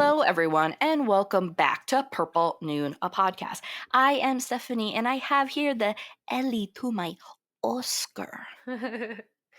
Hello, everyone, and welcome back to Purple Noon, a podcast. I am Stephanie, and I have here the Ellie to my Oscar,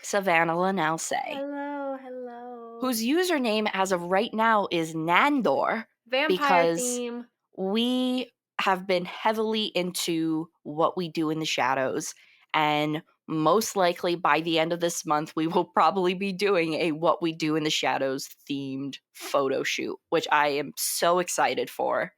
Savanna Lanausse, Hello. whose username as of right now is Nandor, Vampire because theme. we have been heavily into What We Do in the Shadows, and most likely by the end of this month, we will probably be doing a What We Do in the Shadows themed photo shoot, which I am so excited for.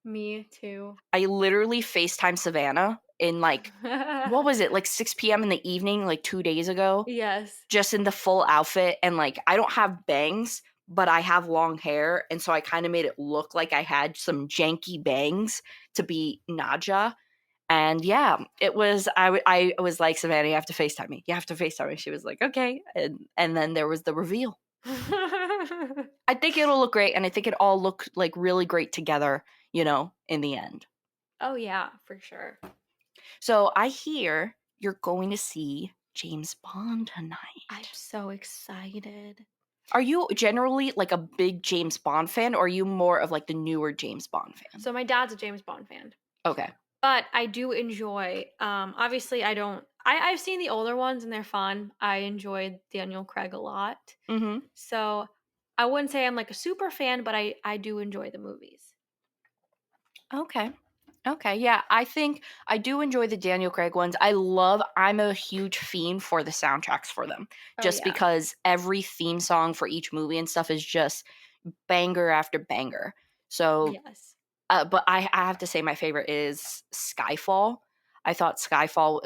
Me too. I literally FaceTime Savannah in what was it, 6 p.m. in the evening, 2 days ago, Yes. just in the full outfit. And I don't have bangs, but I have long hair. And so I kind of made it look like I had some janky bangs to be Naja. And yeah, I was like, Savannah, you have to FaceTime me. You have to FaceTime me. She was like, okay. And then there was the reveal. I think it'll look great. And I think it all looked really great together, in the end. Oh yeah, for sure. So I hear you're going to see James Bond tonight. I'm so excited. Are you generally a big James Bond fan, or are you more of the newer James Bond fan? So my dad's a James Bond fan. Okay. But I do enjoy obviously I've seen the older ones and they're fun. I enjoyed Daniel Craig a lot. Mm-hmm. So I wouldn't say I'm a super fan, but I do enjoy the movies. Okay. Okay, yeah, I think I do enjoy the Daniel Craig ones. I'm a huge fiend for the soundtracks for them, Oh just yeah. because every theme song for each movie and stuff is just banger after banger. So, Yes. but I have to say my favorite is Skyfall. I thought Skyfall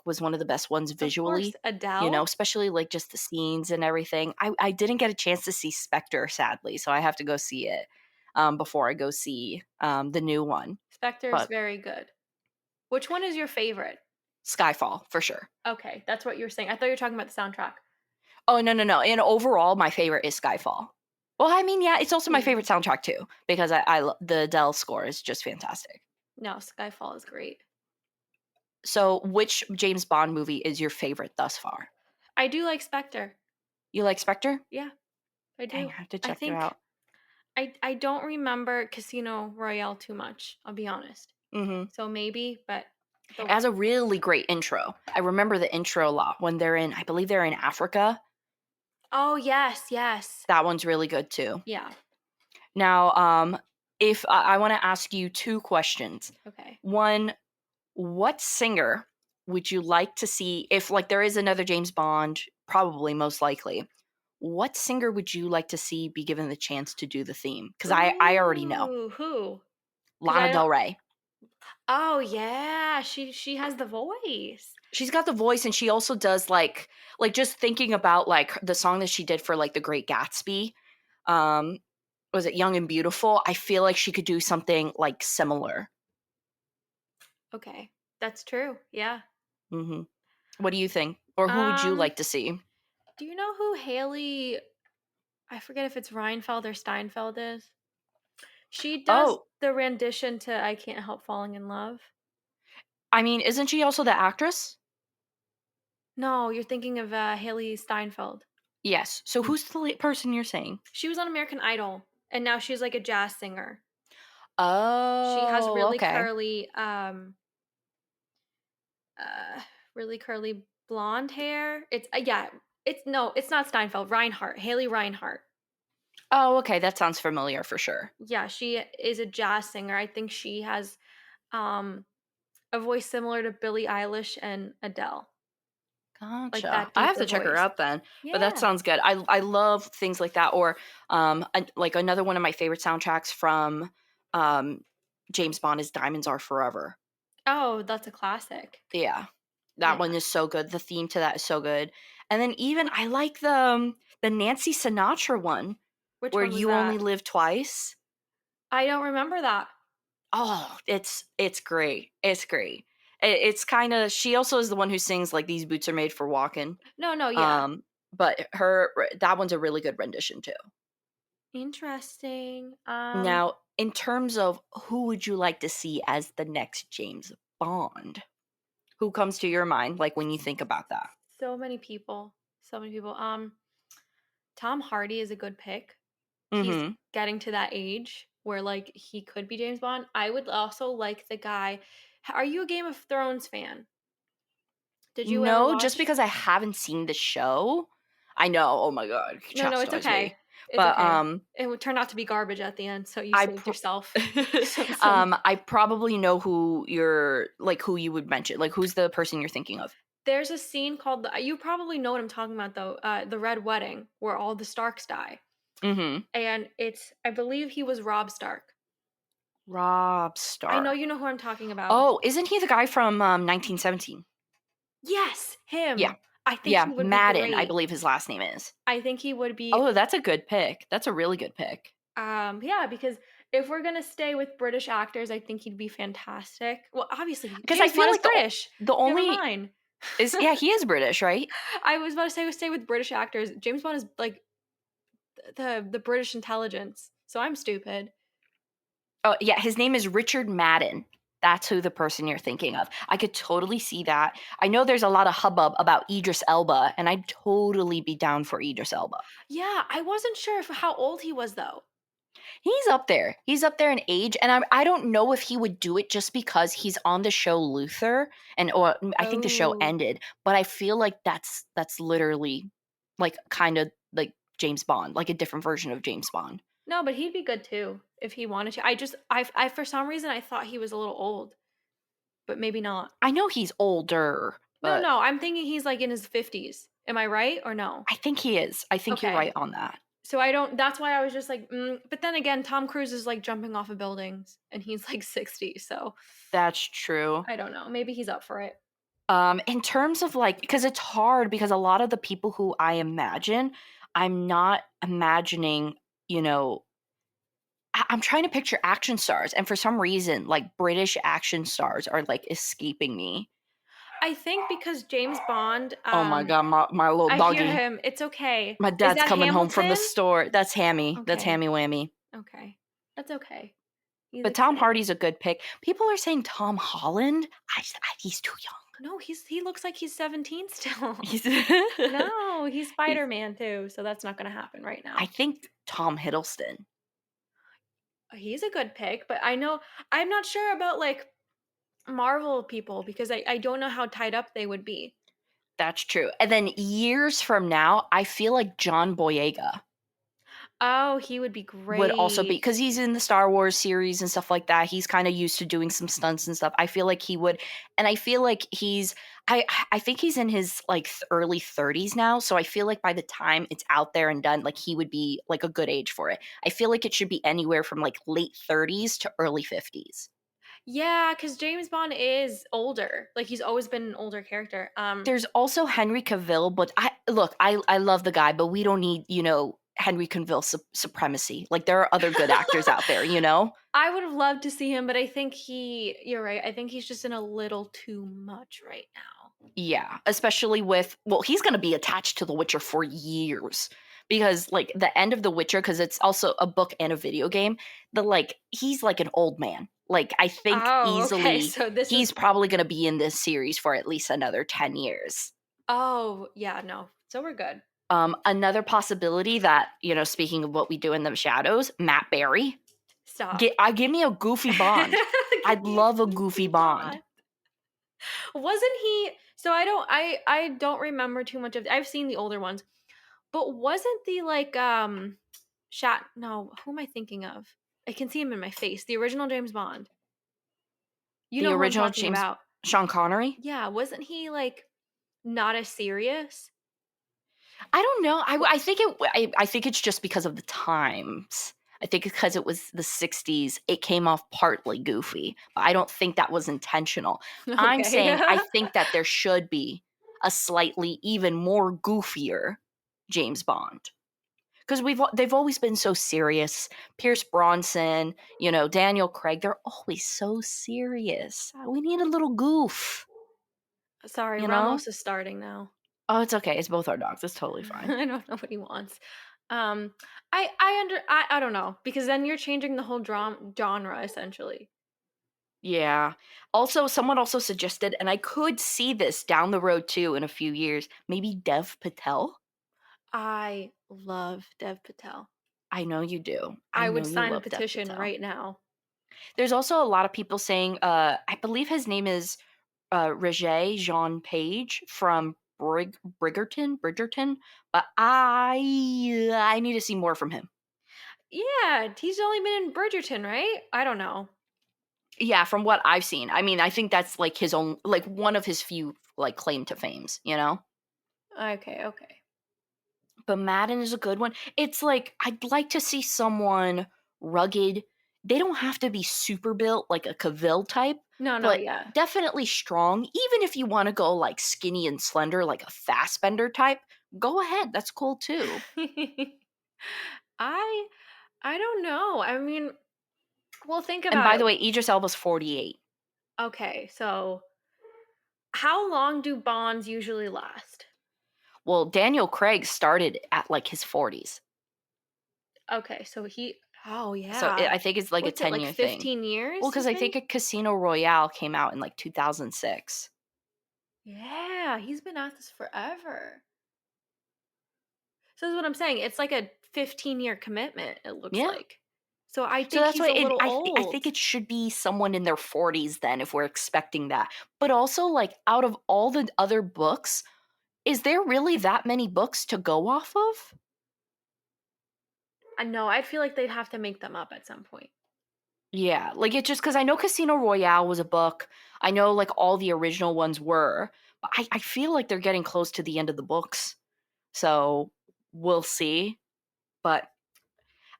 was one of the best ones Of course, visually, Adele. especially just the scenes and everything. I didn't get a chance to see Spectre, sadly, so I have to go see it before I go see the new one. Spectre is But very good. Which one is your favorite? Skyfall for sure. Okay, that's what you were saying. I thought you were talking about the soundtrack. Oh, no. And overall, my favorite is Skyfall. Well, I mean, yeah, it's also my Yeah. favorite soundtrack too, because the Adele score is just fantastic. No, Skyfall is great. So, which James Bond movie is your favorite thus far? I do like Spectre. You like Spectre? Yeah, I Dang, do. I have to I check it think out. I don't remember Casino Royale too much, I'll be honest. Mm-hmm. So maybe, but It the has a really great intro. I remember the intro a lot when I believe they're in Africa. Oh, yes. That one's really good too. Yeah. Now, if I want to ask you two questions. Okay. One, what singer would you like to see if there is another James Bond, probably most likely? What singer would you like to see be given the chance to do the theme? Because I already know. Ooh, who? Because Lana I don't. Del Rey. Oh yeah, she has the voice. She's got the voice, and she also does just thinking about the song that she did for The Great Gatsby. Um was it Young and Beautiful? I feel like she could do something similar. Okay, that's true. Yeah. Hmm. What do you think? Or who would you Um, like to see? do you know who Haley? I forget if it's Reinfeld or Steinfeld is. She does Oh, the rendition to "I Can't Help Falling in Love." I mean, isn't she also the actress? No, you're thinking of Haley Steinfeld. Yes. So who's the person you're saying? She was on American Idol, and now she's like a jazz singer. She has Oh, okay. uh, really curly blonde hair. It's yeah. It's no, it's not Steinfeld. Reinhardt, Haley Reinhardt. Oh, okay. That sounds familiar for sure. Yeah, she is a jazz singer. I think she has um a voice similar to Billie Eilish and Adele. Like Gotcha. that I have deeper to check her voice. out then. But that Yeah. sounds good. I love things like that. Or another one of my favorite soundtracks from um James Bond is Diamonds Are Forever. Oh, that's a classic. Yeah. That Yeah. one is so good. The theme to that is so good. And then even I like the Nancy Sinatra one Which where one was You Only that? Live Twice. I don't remember that. Oh, it's great. It's great. It's kind of she also is the one who sings These Boots Are Made for Walking. No, yeah. Um, but that one's a really good rendition too. Interesting. Now, in terms of who would you like to see as the next James Bond? Who comes to your mind when you think about that? So many people. So many people. Tom Hardy is a good pick. he's Mhm. getting to that age where, like, he could be James Bond. I would also like the guy. Are you a Game of Thrones fan? Did you ever No, just watch? because I haven't seen the show. I know, oh my god, No, no, it's chastise me. okay. It's But, okay. It would turn out to be garbage at the end, so you I saved pro yourself some. I probably know who you're like, who you would mention. Like, who's the person you're thinking of? There's a scene called the you probably know what I'm talking about though, The Red Wedding, where all the Starks die, Mhm. and it's I believe he was Robb Stark. Rob I know Stark. you know who I'm talking about. Oh, isn't he the guy from, 1917? Yes, Yeah. him. I think Yeah, he would be Madden, I great. believe his last name is. I think he would be, Oh, that's a good pick. That's a really good pick. yeah, because if we're gonna stay with British actors, I think he'd be fantastic. Well, obviously, Because I James feel Bond is like British. the Never only mind. is yeah, he is British, right? I was about to say, we stay with British actors. James Bond is like the British intelligence. So I'm stupid. Oh, yeah, his name is Richard Madden. That's who the person you're thinking of. I could totally see that. I know there's a lot of hubbub about Idris Elba, and I'd totally be down for Idris Elba. Yeah, I wasn't sure if how old he was though. He's up there. He's up there in age, and I don't know if he would do it just because he's on the show Luther, and or I think the show Oh. ended, but I feel like that's literally like kind of like James Bond, like a different version of James Bond. No, but he'd be good too if he wanted to. I for some reason I thought he was a little old, but maybe not. I know he's older, No, but no, I'm thinking he's like in his 50s. Am I right or no? I think he is. I think you're Okay. right on that. So I don't that's why I was just like, but then again, Tom Cruise is like jumping off of buildings and he's like 60, so That's true. I don't know. Maybe he's up for it. In terms of like, because it's hard because a lot of the people who I imagine, I'm not imagining, you know, I'm trying to picture action stars, and for some reason, like British action stars are like escaping me. I think because James Bond, Oh my god, my little I hear doggy. him. It's okay. My Is dad's that coming home from the Hamilton? store. That's Hammy. That's Okay. Hammy Whammy. Okay. That's okay. He's But Tom excited. Hardy's a good pick. People are saying Tom Holland. He's too No, he looks like he's 17 still. young. No, he's He's, Spider-Man too, so that's not gonna happen right I now. think Tom Hiddleston. He's a good pick, but I know I'm not sure about like Marvel people because I don't know how tied up they would be. That's true. And then years from now, I feel like John Boyega Oh, he would be would also be great. because he's in the Star Wars series and stuff like that. He's kind of used to doing some stunts and stuff. I feel like he would, and I feel like I think he's in his like early 30s now. So I feel like by the time it's out there and done, like he would be like a good age for it. I feel like it should be anywhere from like late 30s to early 50s. Yeah, because James Bond is older. Like he's always been an older character. There's also Henry Cavill, but I love the guy, but we don't need, Henry Cavill supremacy. Like there are other good actors out there, you know? I would have loved to see him, but I think you're right. I think he's just in a little too much right now. Yeah, especially with well, he's going to be attached to The Witcher for years because like the end of The Witcher cuz it's also a book and a video game, he's like an old man. Like I think Oh, okay. easily So this he's is probably going to be in this series for at least another 10 years. oh, yeah, no. So we're good. Another possibility that, speaking of what we do in the shadows, Matt Berry. Stop. Give me a goofy Bond. Give I'd me a love a goofy goofy Bond. bond. Wasn't he so I don't remember too much of I've seen the older ones, but wasn't the like Shat no, who am I thinking of? I can see him in my face. The original James Bond. You The know who I'm original talking James about. Sean Connery? Yeah, wasn't he like not as serious? I don't know. I think it's just because of the times. I think because it was the 60s, it came off partly goofy. But I don't think that was intentional. I'm Okay. saying I think that there should be a slightly even more goofier James Bond. Because they've always been so serious. Pierce Bronson, Daniel Craig, they're always so serious. We need a little goof, Sorry, you know? Ramos is starting now. Oh, it's okay. It's both our dogs. It's totally fine. I don't know what he wants. Um, I don't know because then you're changing the whole genre essentially. Yeah. Also, someone also suggested, and I could see this down the road too in a few years, maybe Dev Patel. I love Dev Patel. I know you do. I I know would you sign a love Dev petition Patel. right now. There's also a lot of people saying, I believe his name is Roger Jean Page from Bridgerton, but I need to see more from him. Yeah, he's only been in Bridgerton, right? I don't know. Yeah, from what I've seen. I mean, I think that's like his own, like one of his few like claim to fames, you know? Okay, okay. But Madden is a good one. It's like I'd like to see someone rugged. They don't have to be super built like a Cavill type, No, no, but yeah. definitely strong. Even if you want to go like skinny and slender, like a Fassbender type, go ahead. That's cool too. I I don't know. I mean, well, think And about by it. the way, Idris Elba's 48. Okay, so how long do bonds usually last? Well, Daniel Craig started at like his 40s. Okay, so oh So yeah. I think it's like a What's it, like 10-year thing. 15 Well, years because he's I been? think a Casino Royale came out in like 2006. Yeah, he's been at this forever. So that's what I'm saying. It's like a 15-year commitment, it looks Yeah. like. So I So think that's he's why a little I think old. it should be someone in their 40s then if we're expecting that. But also, like, out of all the other books, is there really that many books to go off of? I know, I feel like they'd have to make them up at some point. Yeah, like it just because I know Casino Royale was a book. I know like all the original ones were, but I feel like they're getting close to the end of the books. So we'll see. But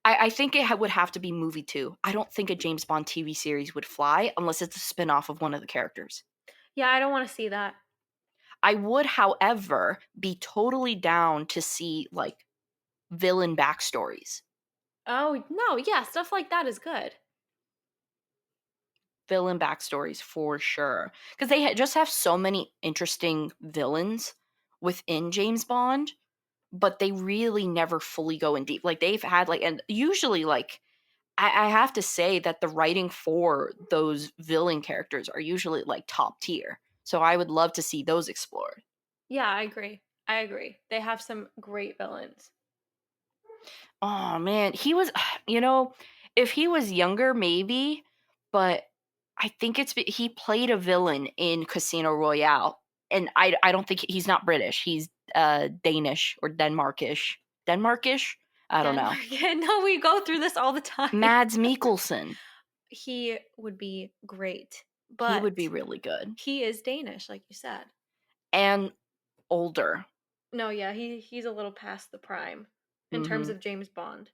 I think would have to be movie too. I don't think a James Bond TV series would fly unless it's a spin off of one of the characters. Yeah, I don't wanna see that. I would, however, be totally down to see like villain backstories. Oh, no, yeah, stuff like that is good. Villain backstories for sure. Because they just have so many interesting villains within James Bond, but they really never fully go in deep. Like they've had like, and usually like, I have to say that the writing for those villain characters are usually like top tier. So I would love to see those explored. Yeah, I agree. I agree. They have some great villains. Oh man, he was you know, if he was younger maybe, but I think he played a villain in Casino Royale and I don't think he's not British. He's Danish or Denmarkish. Denmarkish? I don't know. Denmark. Yeah, no, we go through this all the time. Mads Mikkelsen. He would be great, He but would be really good he is Danish, like you said. and older. No, yeah, he's a little past the prime in terms Mhm. of James Bond.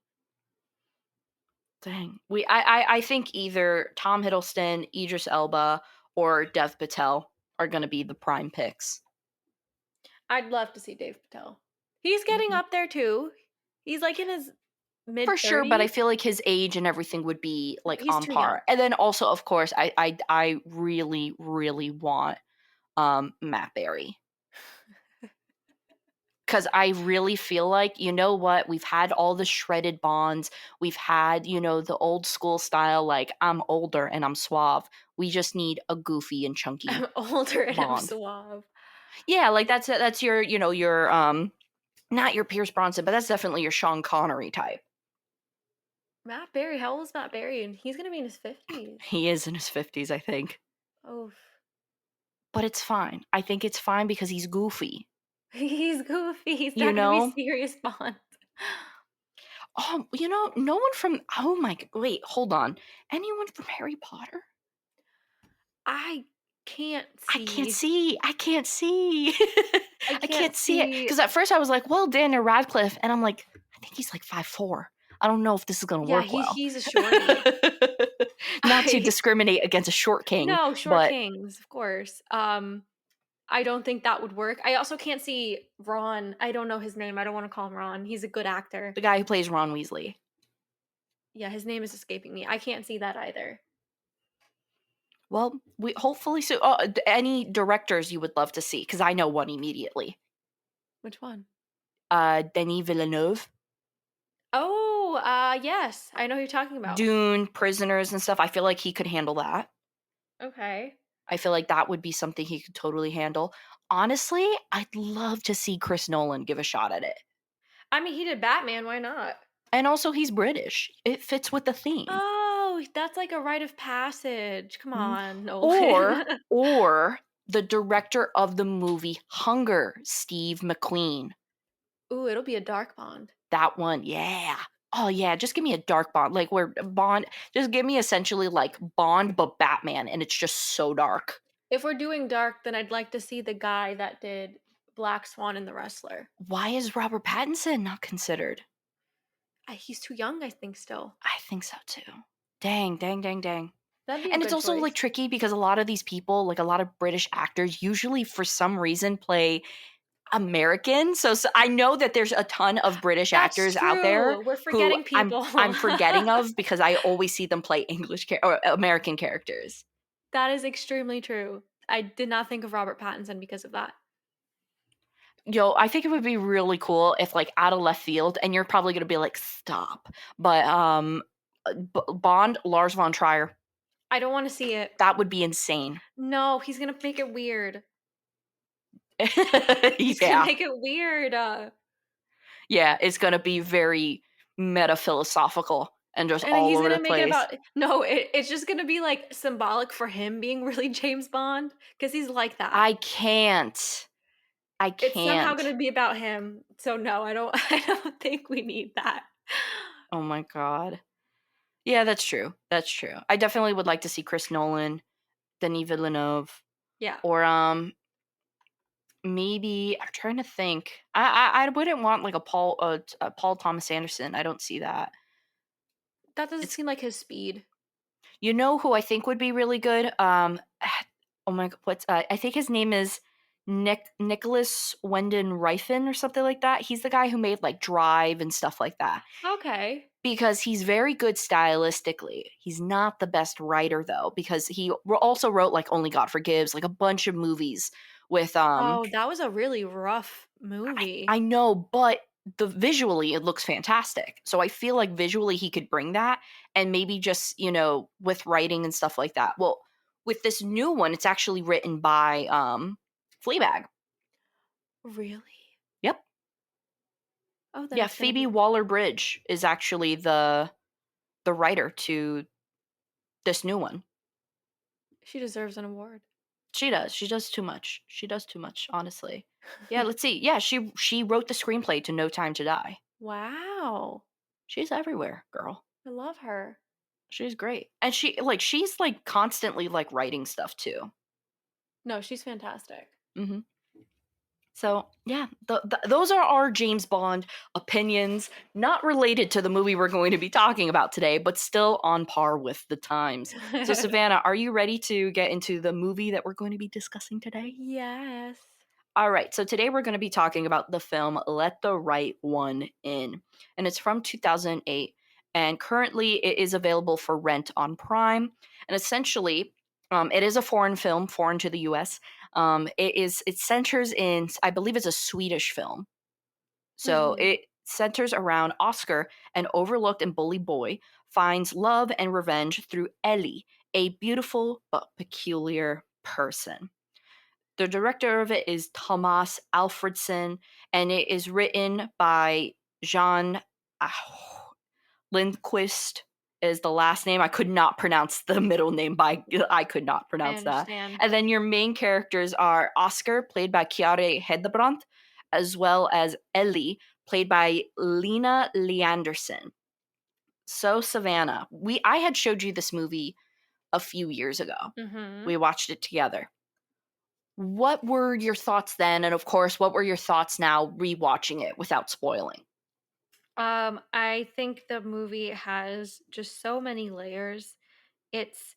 Dang. I think either Tom Hiddleston, Idris Elba or Dev Patel are going to be the prime picks. I'd love to see Dave Patel. He's getting Mhm. up there too. He's like in his For sure, but I mid-30s. feel like his age and everything would be like He's on too young. par. And then also, of course, I really really want Matt Berry because I really feel like you know what we've had all the shredded bonds, we've had the old school style like I'm older and I'm suave. We just need a goofy and chunky I'm older and I'm Bond. suave. Yeah, like that's your your not your Pierce Bronson, but that's definitely your Sean Connery type. Matt Berry, how old is Matt Berry? And he's gonna be in his 50s. He is in his 50s, I think. Oh, But it's fine. I think it's fine because he's goofy. he's goofy. He's You not gonna be know? serious Bond. No one from oh my wait, hold on. Anyone from Harry Potter? I can't I can't see. see. I can't see. I I can't can't see it. see. Because at first I was like, well, Daniel Radcliffe. And I'm like, I think he's like 5'4". I don't know if this is going to Yeah, work well. he's a shorty. Not to I discriminate against a short king, no short but kings, of course. I don't think that would work. I also can't see Ron. I don't know his name. I don't want to call him Ron. He's a good actor. the guy who plays Ron Weasley. Yeah, his name is escaping me. I can't see that either. Well, we hopefully so. Any directors you would love to see? Because I know one immediately. Which one? Denis Villeneuve, Oh, yes. I know who you're talking about. Dune, Prisoners, and stuff. I feel like he could handle that. Okay. I feel like that would be something he could totally handle. Honestly, I'd love to see Chris Nolan give a shot at it. I mean, he did Batman. Why not? And also, he's British. It fits with the theme. Oh, that's like a rite of passage. Come Mhm. on, Nolan. Or the director of the movie Hunger, Steve McQueen. Ooh, it'll be a dark bond. That one, yeah. Oh yeah, just give me a dark Bond, like where Bond. Just give me essentially like Bond but Batman, and it's just so dark. If we're doing dark, then I'd like to see the guy that did Black Swan and the Wrestler. Why is Robert Pattinson not considered? He's too young, I think, still. I think so too. Dang, dang, dang, dang. That'd be a And it's good also like choice. tricky because a lot of these people, like a lot of British actors, usually for some reason play American. So I know that there's a ton of British That's actors out there true. We're who forgetting I'm people. I'm forgetting of because I always see them play or American characters. That is extremely true. I did not think of Robert Pattinson because of that. Yo, I think it would be really cool if like out of left field, and you're probably gonna be like, stop. But Bond, Lars von Trier, I don't want to see it. that would be insane. No, he's gonna make it weird. He's gonna Yeah, make it weird. yeah, it's gonna be very meta philosophical and just And all he's over the gonna make it place. about no, it's just gonna be like symbolic for him being really James Bond because he's like that. I can't. I It's somehow can't. gonna be about him. So no, I don't. I don't think we need that. Oh my god. Yeah, that's true. That's true. I definitely would like to see Chris Nolan, Denis Villeneuve, Yeah, or maybe I'm trying to think. I wouldn't want like a Paul Thomas Anderson. I don't see that. that doesn't It's seem like his speed. You know who I think would be really good. Oh my god, what's I think his name is Nicholas Wendon Refn or something like that. He's the guy who made like Drive and stuff like that. Okay. Because he's very good stylistically. He's not the best writer though, because he also wrote like Only God Forgives, like a bunch of movies with Oh, that was a really rough movie. I know, but the visually it looks fantastic. So I feel like visually he could bring that, and maybe just, with writing and stuff like that. Well, with this new one, it's actually written by Fleabag. Really? Yep. Oh, then Yeah, it's gonna Phoebe be. Waller-Bridge is actually the writer to this new one. She deserves an award. She does. She does too much. She does too much, honestly. Yeah, let's see. Yeah, she wrote the screenplay to No Time to Die. Wow. She's everywhere, girl. I love her. She's great. And she's like constantly like writing stuff too. No, she's fantastic. Mhm. So, yeah, those are our James Bond opinions, not related to the movie we're going to be talking about today, but still on par with the times. So, Savannah, are you ready to get into the movie that we're going to be discussing today? Yes. All right, so today we're going to be talking about the film Let the Right One In, and it's from 2008, and currently it is available for rent on Prime. And essentially, it is a foreign film, foreign to the U.S. It centers in, I believe, it's a Swedish film, so Mhm. it centers around Oscar, an overlooked and bullied boy, finds love and revenge through Ellie, a beautiful but peculiar person. The director of it is Thomas Alfredson, and it is written by Jean Lindquist is the last name. I could not pronounce the middle name I could not I pronounce that. understand. And then your main characters are Oscar, played by Chiara Hedebrandt, as well as Ellie, played by Lena Leanderson. So Savannah, we I had showed you this movie a few years ago. Mhm. We watched it together. What were your thoughts then? And of course, what were your thoughts now rewatching it without spoiling? I think the movie has just so many layers. It's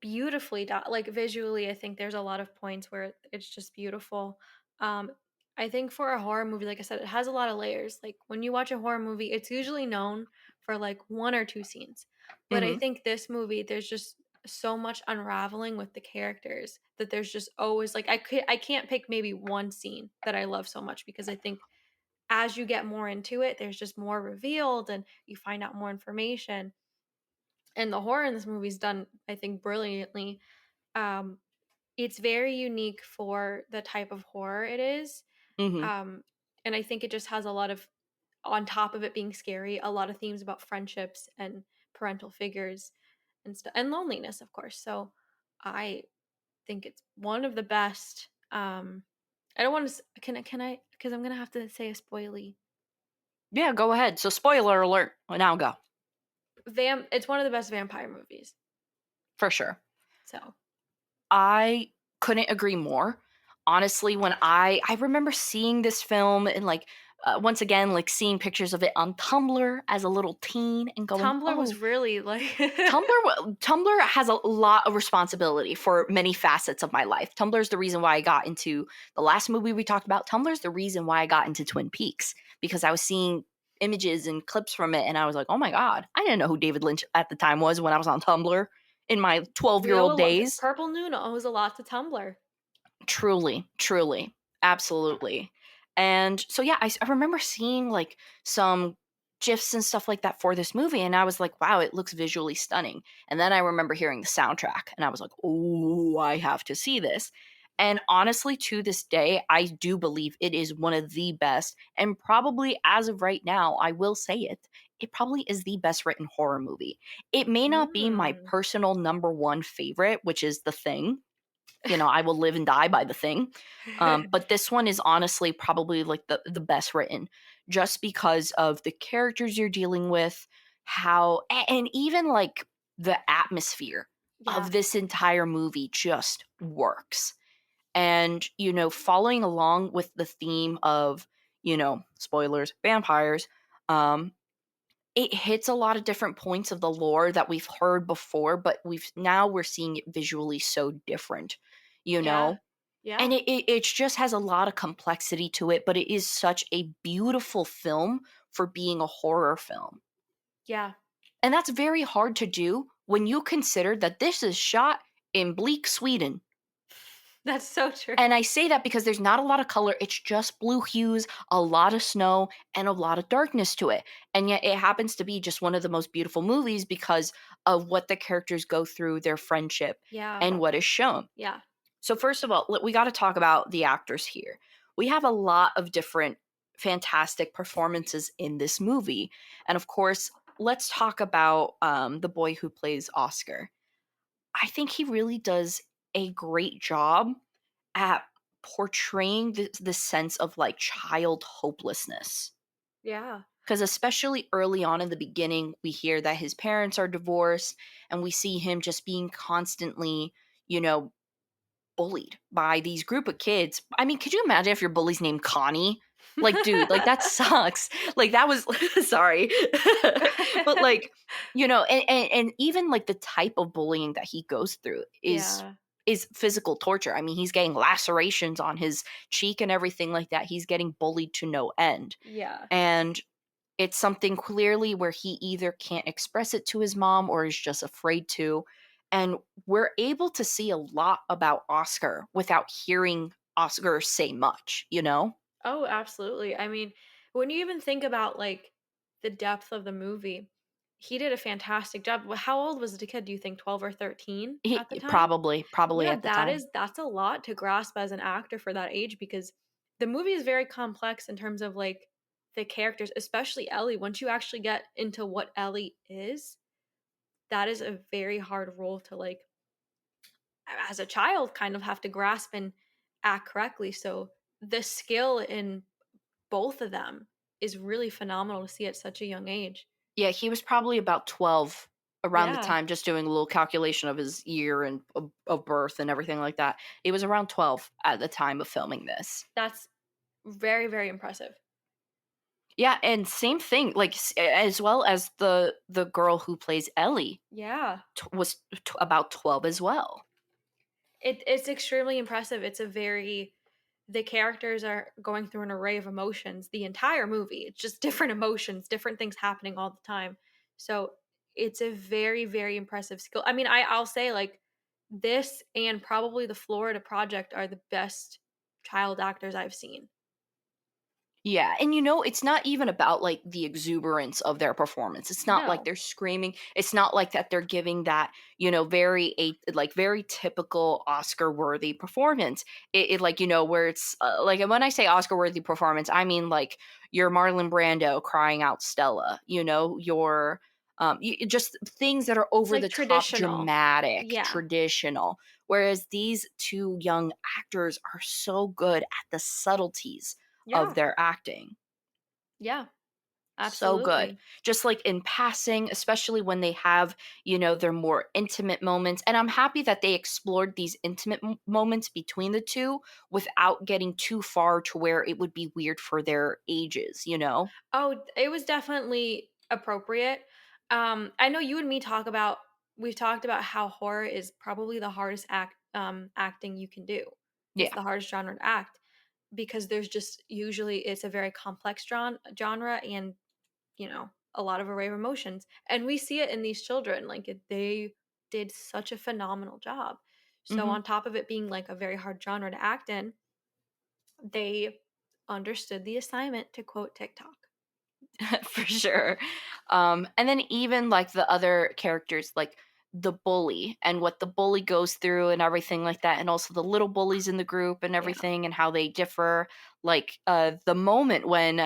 beautifully done. Like visually, I think there's a lot of points where it's just beautiful. Um, I think for a horror movie, like I said, it has a lot of layers. Like when you watch a horror movie, it's usually known for like one or two scenes. But I Hmm. think this movie, there's just so much unraveling with the characters that there's just always like I can't pick maybe one scene that I love so much because I think as you get more into it, there's just more revealed and you find out more information. And the horror in this movie is done, I think, brilliantly. Um, it's very unique for the type of horror it is. Hmm. Um, and I think it just has a lot of on top of it being scary, a lot of themes about friendships and parental figures and stuff, and loneliness, of course. So I think it's one of the best. I don't want to. Can I? Because I'm gonna have to say a spoily. Yeah, go ahead. So spoiler alert. Now go. It's one of the best vampire movies. For sure. So I couldn't agree more. Honestly, when I remember seeing this film and like once again like seeing pictures of it on Tumblr as a little teen and going, Tumblr was "Oh, really like Tumblr has a lot of responsibility for many facets of my life. Tumblr is the reason why I got into the last movie we talked about. Tumblr is the reason why I got into Twin Peaks because I was seeing images and clips from it and I was like, "Oh my god, I didn't know who David Lynch at the time was when I was on Tumblr in my 12-year-old days." Purple Noon owes a lot to Tumblr. Truly, truly, absolutely. And so, yeah, I remember seeing like some gifs and stuff like that for this movie, and I was like, wow, it looks visually stunning. And then I remember hearing the soundtrack, and I was like, oh, I have to see this. And honestly, to this day, I do believe it is one of the best, and probably as of right now, I will say it, it probably is the best written horror movie. It may not be my Mm. personal number one favorite, which is The Thing. I will live and die by The Thing. But this one is honestly probably like the best written, just because of the characters you're dealing with, and even like the atmosphere Yeah. of this entire movie just works. And following along with the theme of spoilers, vampires, um, it hits a lot of different points of the lore that we've heard before, but we're seeing it visually so different, you Yeah. know? Yeah. And it just has a lot of complexity to it, but it is such a beautiful film for being a horror film. Yeah. And that's very hard to do when you consider that this is shot in bleak Sweden. That's so true. And I say that because there's not a lot of color. It's just blue hues, a lot of snow, and a lot of darkness to it. And yet it happens to be just one of the most beautiful movies because of what the characters go through, their friendship, Yeah. and what is shown. Yeah. So, first of all, we got to talk about the actors here. We have a lot of different fantastic performances in this movie. And of course, let's talk about the boy who plays Oscar. I think he really does a great job at portraying the sense of like child hopelessness. Yeah. Because especially early on in the beginning, we hear that his parents are divorced, and we see him just being constantly, you know, bullied by these group of kids. I mean, could you imagine if your bully's named Connie? Like, dude, like that sucks. Like that was sorry. But like, and even like the type of bullying that he goes through Yeah. is physical torture. I mean, he's getting lacerations on his cheek and everything like that. He's getting bullied to no end. Yeah. And it's something clearly where he either can't express it to his mom or is just afraid to. And we're able to see a lot about Oscar without hearing Oscar say much, you know? Oh, absolutely. I mean, when you even think about like the depth of the movie, he did a fantastic job. How old was the kid, do you think? 12 or 13 He at the time? probably Yeah, at the time. that's a lot to grasp as an actor for that age, because the movie is very complex in terms of like the characters, especially Ellie. Once you actually get into what Ellie is, that is a very hard role to like as a child kind of have to grasp and act correctly. So the skill in both of them is really phenomenal to see at such a young age. Yeah, he was probably about 12 around the Yeah, time, just doing a little calculation of his year and of birth and everything like that. It was around 12 at the time of filming this. that's very, very impressive. Yeah, and same thing, like as well as the girl who plays Ellie Yeah. was about 12 as well. It's extremely impressive. It's a very the characters are going through an array of emotions the entire movie. It's just different emotions, different things happening all the time. So it's a very, very impressive skill. I mean, I'll say like this and probably the Florida Project are the best child actors I've seen. Yeah, and it's not even about like the exuberance of their performance. It's not like No. they're screaming. It's not like that they're giving that, like very typical Oscar-worthy performance. It like, where it's like, and when I say Oscar-worthy performance, I mean like your Marlon Brando crying out Stella, your just things that are It's over like the top, traditional. dramatic, Yeah. traditional. Whereas these two young actors are so good at the subtleties of Yeah. their acting. Yeah. So good. Absolutely. Just like in passing, especially when they have, their more intimate moments. And I'm happy that they explored these intimate moments between the two without getting too far to where it would be weird for their ages. Oh, it was definitely appropriate. I know you and me we've talked about how horror is probably the hardest acting you can do. It's Yeah. the hardest genre to act because there's just usually it's a very complex genre and, a lot of array of emotions. And we see it in these children they did such a phenomenal job. So Hmm. on top of it being like a very hard genre to act in, they understood the assignment to quote TikTok. For sure. And then even like the other characters, like the bully and what the bully goes through and everything like that, and also the little bullies in the group and Yeah. everything and how they differ. Like the moment when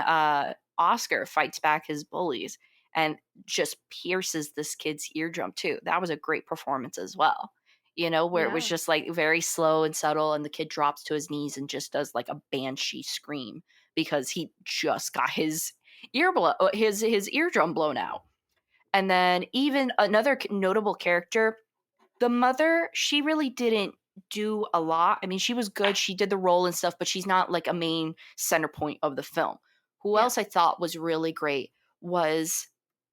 Oscar fights back his bullies and just pierces this kid's eardrum too. That was a great performance as well. Where it was Yeah. just like very slow and subtle, and the kid drops to his knees and just does like a banshee scream because he just got his eardrum blown out. And then even another notable character, the mother, she really didn't do a lot. I mean, she was good. She did the role and stuff, but she's not like a main center point of the film. Who Yeah. else I thought was really great was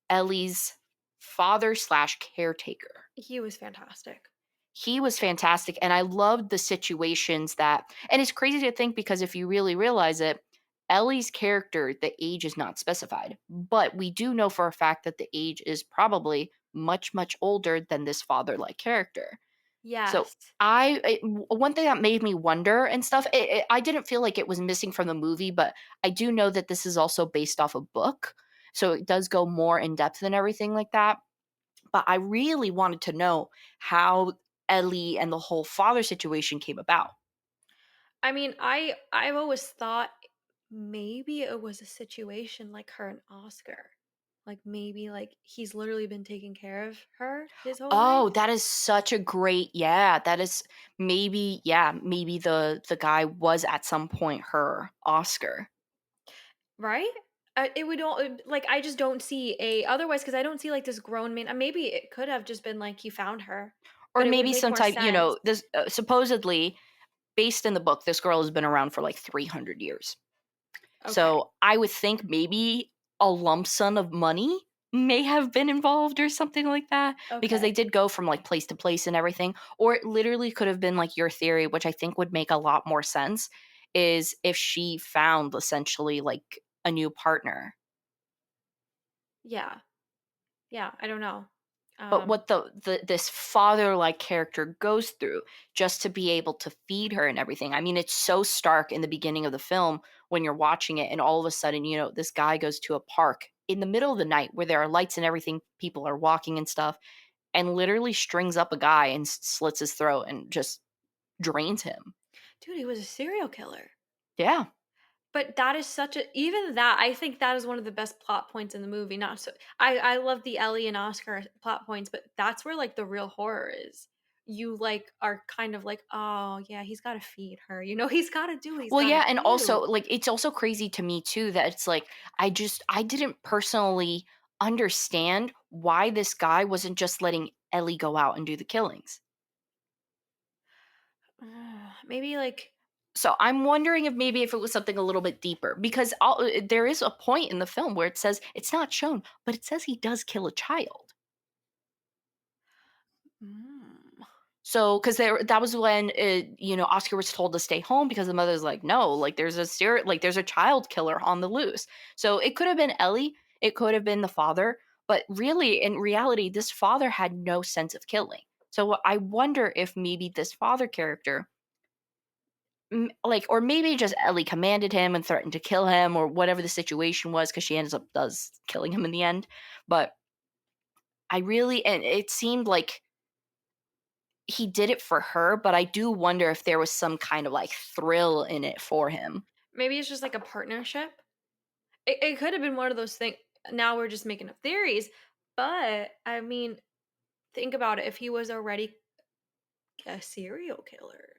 Ellie's father slash caretaker. He was fantastic. He was fantastic, and I loved the situations that, and it's crazy to think because if you really realize it, Ellie's character, the age is not specified, but we do know for a fact that the age is probably much, much older than this father-like character. So Yes. one thing that made me wonder and stuff, I didn't feel like it was missing from the movie, but I do know that this is also based off a book, so it does go more in depth and everything like that. But I really wanted to know how Ellie and the whole father situation came about. I mean, I've always thought maybe it was a situation like her and Oscar. Like maybe like he's literally been taking care of her his whole Oh, life, that is such a great, yeah, that is maybe, yeah, maybe the guy was at some point her Oscar. right? It would all like I just don't see a otherwise because I don't see like this grown man. Maybe it could have just been like he found her, Or but it would maybe make some more type, sense. this supposedly based in the book, this girl has been around for like 300 years. Okay. So I would think maybe a lump sum of money may have been involved or something like that because they Okay. did go from like place to place and everything. Or it literally could have been like your theory, which I think would make a lot more sense, is if she found essentially like a new partner. Yeah. Yeah. I don't know. But Um. what this father-like character goes through just to be able to feed her and everything. I mean, it's so stark in the beginning of the film when you're watching it, and all of a sudden, this guy goes to a park in the middle of the night where there are lights and everything, people are walking and stuff, and literally strings up a guy and slits his throat and just drains him. Dude, he was a serial killer. Yeah. But that is such a even that I think that is one of the best plot points in the movie. Not so I love the Ellie and Oscar plot points, but that's where like the real horror is. You like are kind of like, oh yeah, he's got to feed her. He's got to do what he's Well, got to yeah, and also, do. like, it's also crazy to me too that it's like I didn't personally understand why this guy wasn't just letting Ellie go out and do the killings. Maybe like So I'm wondering if maybe if it was something a little bit deeper because there is a point in the film where it says it's not shown, but it says he does kill a child. mm, So, because that was when Oscar was told to stay home because the mother's like, no, like there's a child killer on the loose. So it could have been Ellie, it could have been the father, but really, in reality, this father had no sense of killing. So I wonder if maybe this father character like, or maybe just Ellie commanded him and threatened to kill him or whatever the situation was, because she ends up does killing him in the end. But I really, and it seemed like he did it for her, but I do wonder if there was some kind of like thrill in it for him. Maybe it's just like a partnership. It could have been one of those things. Now we're just making up theories, but I mean, think about it. If he was already a serial killer,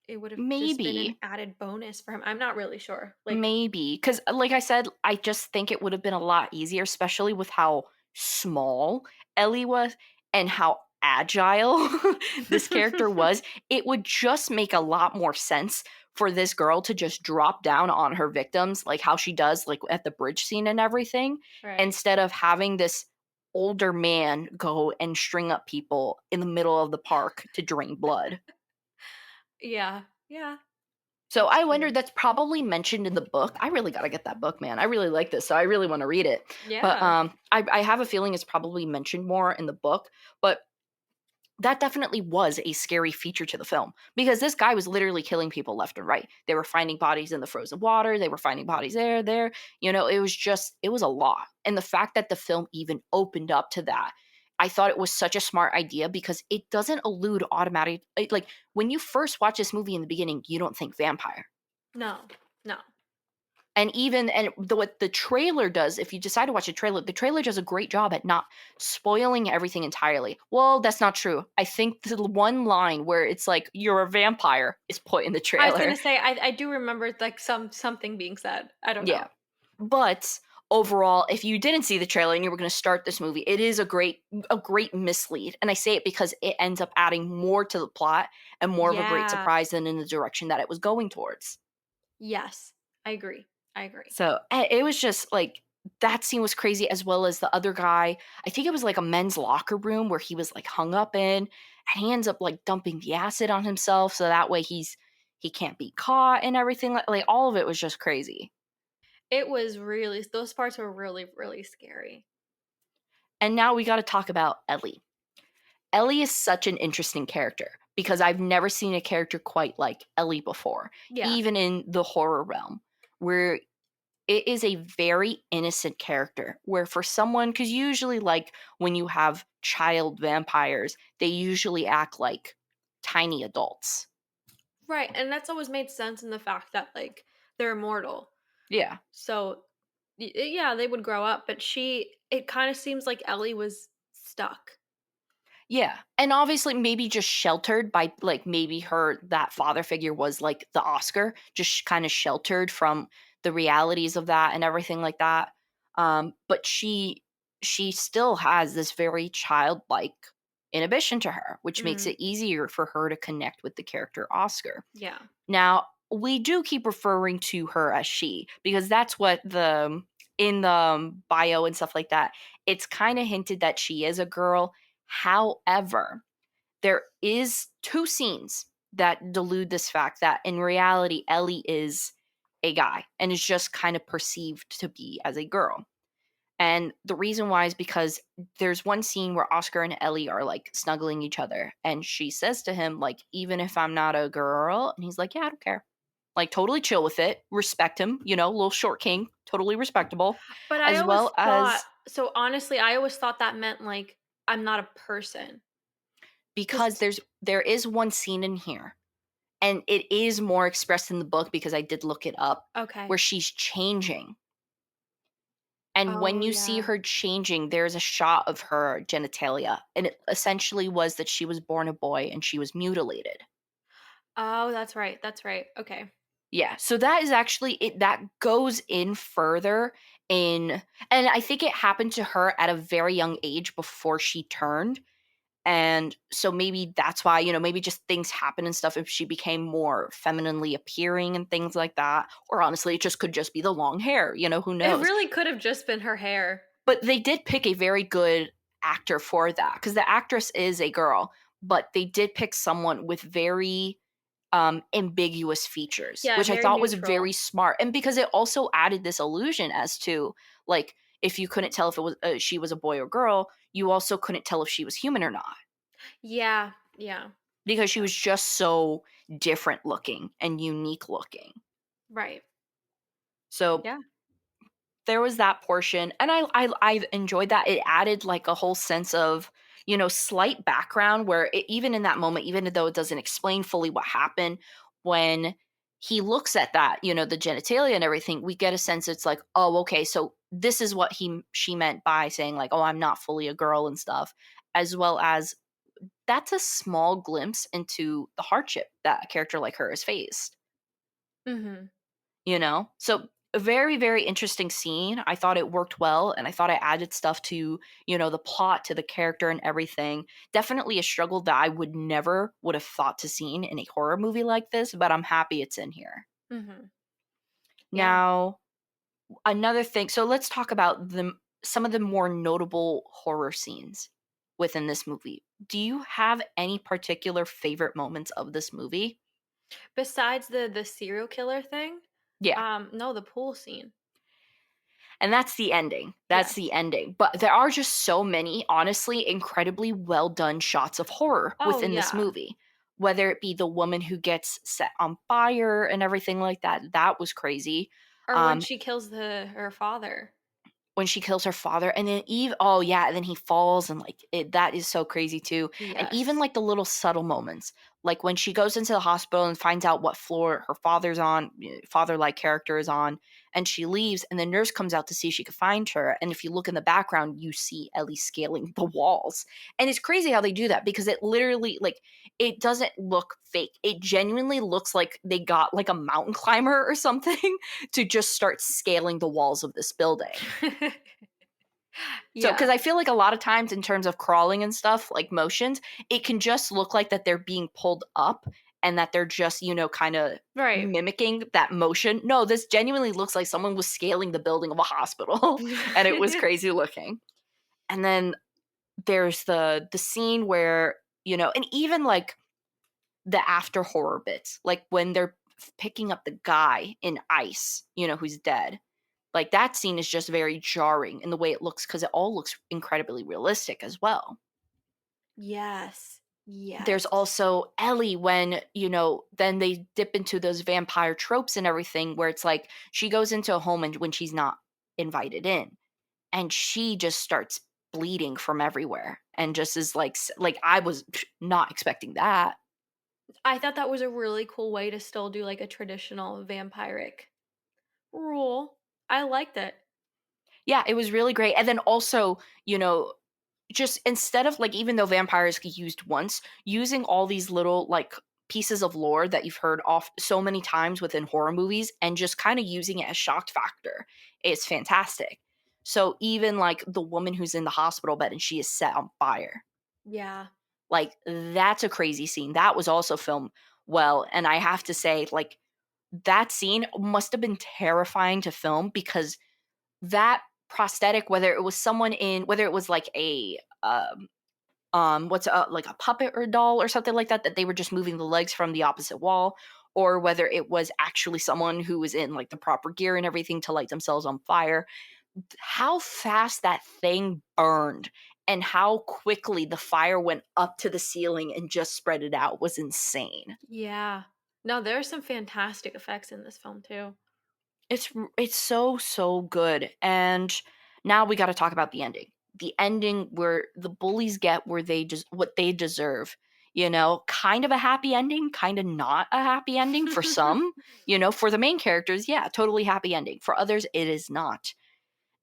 it would have just been an Maybe. added bonus for him. I'm not really sure. Like, Maybe, because like I said, I just think it would have been a lot easier, especially with how small Ellie was and how agile this character was. It would just make a lot more sense for this girl to just drop down on her victims, like how she does, like at the bridge scene and everything, right. instead of having this older man go and string up people in the middle of the park to drain blood. Yeah. Yeah. So That's I wonder, true. that's probably mentioned in the book. I really gotta get that book, man. I really like this, so I really want to read it. But Yeah. I have a feeling it's probably mentioned more in the book. But that definitely was a scary feature to the film, because this guy was literally killing people left and right. They were finding bodies in the frozen water. They were finding bodies there. It was just, it was a lot. And the fact that the film even opened up to that, I thought it was such a smart idea, because it doesn't allude automatic. Like when you first watch this movie in the beginning, you don't think vampire. No. No. And even what the trailer does, if you decide to watch the trailer does a great job at not spoiling everything entirely. Well, that's not true. I think the one line where it's like you're a vampire is put in the I was trailer. gonna say I do remember like something being said. I don't Yeah. know. But overall, if you didn't see the trailer and you were going to start this movie, it is a great mislead. And I say it because it ends up adding more to the plot and more of a great Yeah. surprise than in the direction that it was going towards. Yes. I agree. I agree. So it was just like, that scene was crazy, as well as the other guy. I think it was like a men's locker room where he was like hung up in, and he ends up like dumping the acid on himself so that way he can't be caught and everything. Like all of it was just crazy. It was really those parts were really, really scary. And now we got to talk about Ellie. Ellie is such an interesting character because I've never seen a character quite like Ellie before, Yeah. even in the horror realm, where it is a very innocent character. Where for someone, because usually, like when you have child vampires, they usually act like tiny adults. Right. And that's always made sense in the fact that like they're immortal. Yeah. So yeah, they would grow up, but it kind of seems like Ellie was stuck. Yeah. And obviously maybe just sheltered by, like, maybe her that father figure was like the Oscar, just kind of sheltered from the realities of that and everything like that. But she still has this very childlike inhibition to her, which makes Mm, it easier for her to connect with the character Oscar. yeah. Now, we do keep referring to her as she, because that's what the in the bio and stuff like that, it's kind of hinted that she is a girl. However, there is two scenes that delude this fact that in reality Ellie is a guy and is just kind of perceived to be as a girl. And the reason why is because there's one scene where Oscar and Ellie are like snuggling each other, and she says to him like, even if I'm not a girl, and he's like, yeah, I don't care. Like totally chill with it, respect him, little short king, totally respectable. But I As always well thought, as, so honestly, I always thought that meant like I'm not a person. because Cuz there is one scene in here, and it is more expressed in the book because I did look it up, okay. where she's changing. And when Oh you see yeah. her changing, there's a shot of her genitalia, and it essentially was that she was born a boy and she was mutilated. Oh, that's right. That's right. Okay. Yeah, so that is actually it, that goes in further in, and I think it happened to her at a very young age before she turned. And so maybe that's why, maybe just things happen and stuff if she became more femininely appearing and things like that. Or honestly, it just could just be the long hair, who It knows? really could have just been her hair. But they did pick a very good actor for that, because the actress is a girl, but they did pick someone with very ambiguous features, Yeah, which I very thought was very neutral. smart. And because it also added this illusion as to, like, if you couldn't tell if it was she was a boy or girl, you also couldn't tell if she was human or not. Yeah. Yeah. because she was just so different looking and unique looking. Right. So Yeah. there was that portion, and I enjoyed that. It added like a whole sense of, slight background where even in that moment, even though it doesn't explain fully what happened, when he looks at that, the genitalia and everything, we get a sense it's like, oh, okay, so this is what she meant by saying like, oh, I'm not fully a girl and stuff, as well as that's a small glimpse into the hardship that a character like her has faced. Mhm. So a very, very interesting scene. I thought it worked well, and I thought it added stuff to, the plot, to the character and everything. Definitely a struggle that I would have thought to seen in a horror movie like this, but I'm happy it's in here. Mhm. Yeah. Now, another thing, so let's talk about some of the more notable horror scenes within this movie. Do you have any particular favorite moments of this movie? Besides the serial killer thing, Yeah. no, the pool scene. And that's the ending. That's Yes. the ending. But there are just so many, honestly, incredibly well done shots of horror Oh, within this yeah. movie. Whether it be the woman who gets set on fire and everything like that, that was crazy. Or when Um, she kills her father. when she kills her father, and then Eve, oh yeah, and then he falls, and like that is so crazy too. And even Yes. like the little subtle moments, like when she goes into the hospital and finds out what floor her father's on, father-like character is on, and she leaves, and the nurse comes out to see if she could find her, and if you look in the background, you see Ellie scaling the walls. And it's crazy how they do that, because it literally, like, it doesn't look fake, it genuinely looks like they got like a mountain climber or something to just start scaling the walls of this building. So, because Yeah. I feel like a lot of times in terms of crawling and stuff, like motions, it can just look like that they're being pulled up and that they're just, kind of Right. mimicking that motion. No, this genuinely looks like someone was scaling the building of a hospital and it was crazy looking. And then there's the scene where, and even like the after horror bits, like when they're picking up the guy in ice, who's dead, like, that scene is just very jarring in the way it looks, because it all looks incredibly realistic as well. Yes. There's Yes. also Ellie when, then they dip into those vampire tropes and everything, where it's like she goes into a home and when she's not invited in, and she just starts bleeding from everywhere and just is like like I was not expecting that. I thought that was a really cool way to still do, like, a traditional vampiric rule. I liked it. Yeah, it was really great. And then also, just instead of like, even though vampires get used once, using all these little like pieces of lore that you've heard off so many times within horror movies and just kind of using it as shock factor is fantastic. So even like the woman who's in the hospital bed and she is set on fire, Yeah. like that's a crazy scene. That was also filmed well. And I have to say, like, that scene must have been terrifying to film, because that prosthetic, whether it was someone in, whether it was like a what's like a puppet or doll or something like that, that they were just moving the legs from the opposite wall, or whether it was actually someone who was in like the proper gear and everything to light themselves on fire, how fast that thing burned and how quickly the fire went up to the ceiling and just spread it out was insane. Yeah. No, there are some fantastic effects in this film too. It's so, so good. And now we gotta talk about the ending. The ending where the bullies get where they just what they deserve. Kind of a happy ending, kind of not a happy ending for some. For the main characters, yeah, totally happy ending. For others, it is not.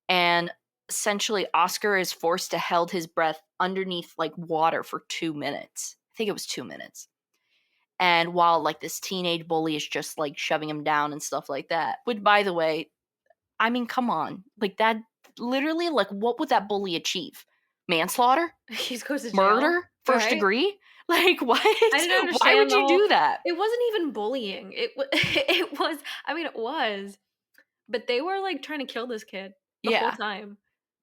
And essentially, Oscar is forced to hold his breath underneath like water for 2 minutes. I think it was 2 minutes. And while like this teenage bully is just like shoving him down and stuff like that. Which, by the way, I mean, come on. Like, that literally, like, what would that bully achieve? Manslaughter? He goes to jail, Murder? First right? degree? Like, what? I didn't Why would understand the you whole. do that? It wasn't even bullying. It was. I mean, it was, but they were like trying to kill this kid the whole Yeah. time.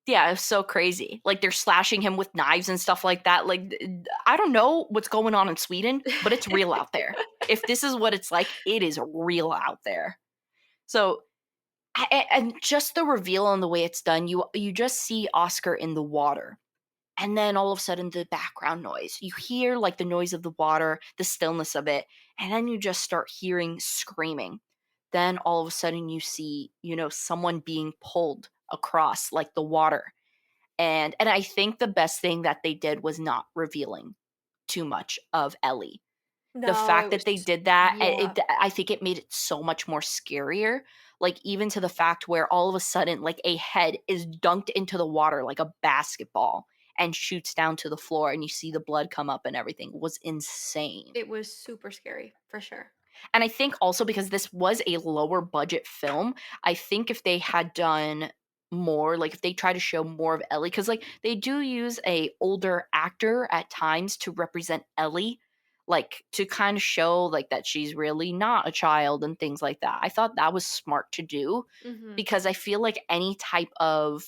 Yeah, it's so crazy. Like, they're slashing him with knives and stuff like that. Like, I don't know what's going on in Sweden, but it's real out there. If this is what it's like, it is real out there. So, and just the reveal and the way it's done, you just see Oscar in the water. And then all of a sudden, the background noise. You hear like the noise of the water, the stillness of it, and then you just start hearing screaming. Then all of a sudden, you see, someone being pulled across like the water. And I think the best thing that they did was not revealing too much of Ellie. The No, fact it that they was, did that, yeah, I think it made it so much more scarier. Like, even to the fact where all of a sudden, like, a head is dunked into the water like a basketball and shoots down to the floor, and you see the blood come up and everything was insane. it was super scary for sure. And I think also because this was a lower budget film, I think if they had done more, like if they try to show more of Ellie, because like they do use a older actor at times to represent Ellie, like to kind of show like that she's really not a child and things like that. I thought that was smart to do Hmm. because I feel like any type of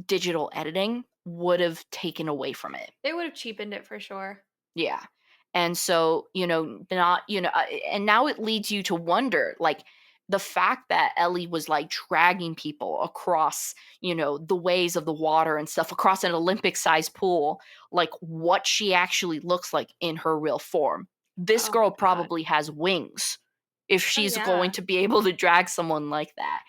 digital editing would have taken away from it. It would have cheapened it for sure. Yeah. And so, not, and now it leads you to wonder, like, the fact that Ellie was like dragging people across, the ways of the water and stuff across an Olympic sized pool, like what she actually looks like in her real form. This Oh my girl god. probably has wings if Oh she's going yeah. to be able to drag someone like that.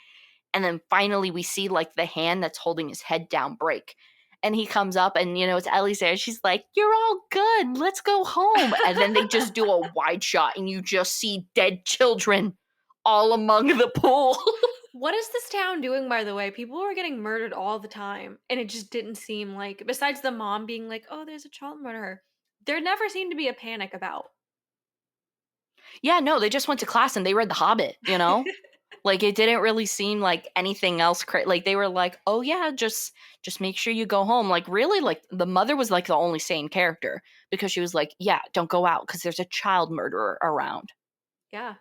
And then finally we see like the hand that's holding his head down break. And he comes up and it's Ellie's there. She's like, "You're all good. Let's go home." And then they just do a wide shot and you just see dead children all among the pool. What is this town doing, by the way? People were getting murdered all the time, and it just didn't seem like, besides the mom being like, "Oh, there's a child murderer," there never seemed to be a panic about. Yeah, no, they just went to class and they read The Hobbit. Like it didn't really seem like anything else like they were like, "Oh yeah, just make sure you go home." Like really like the mother was like the only sane character because she was like, "Yeah, don't go out because there's a child murderer around." Yeah,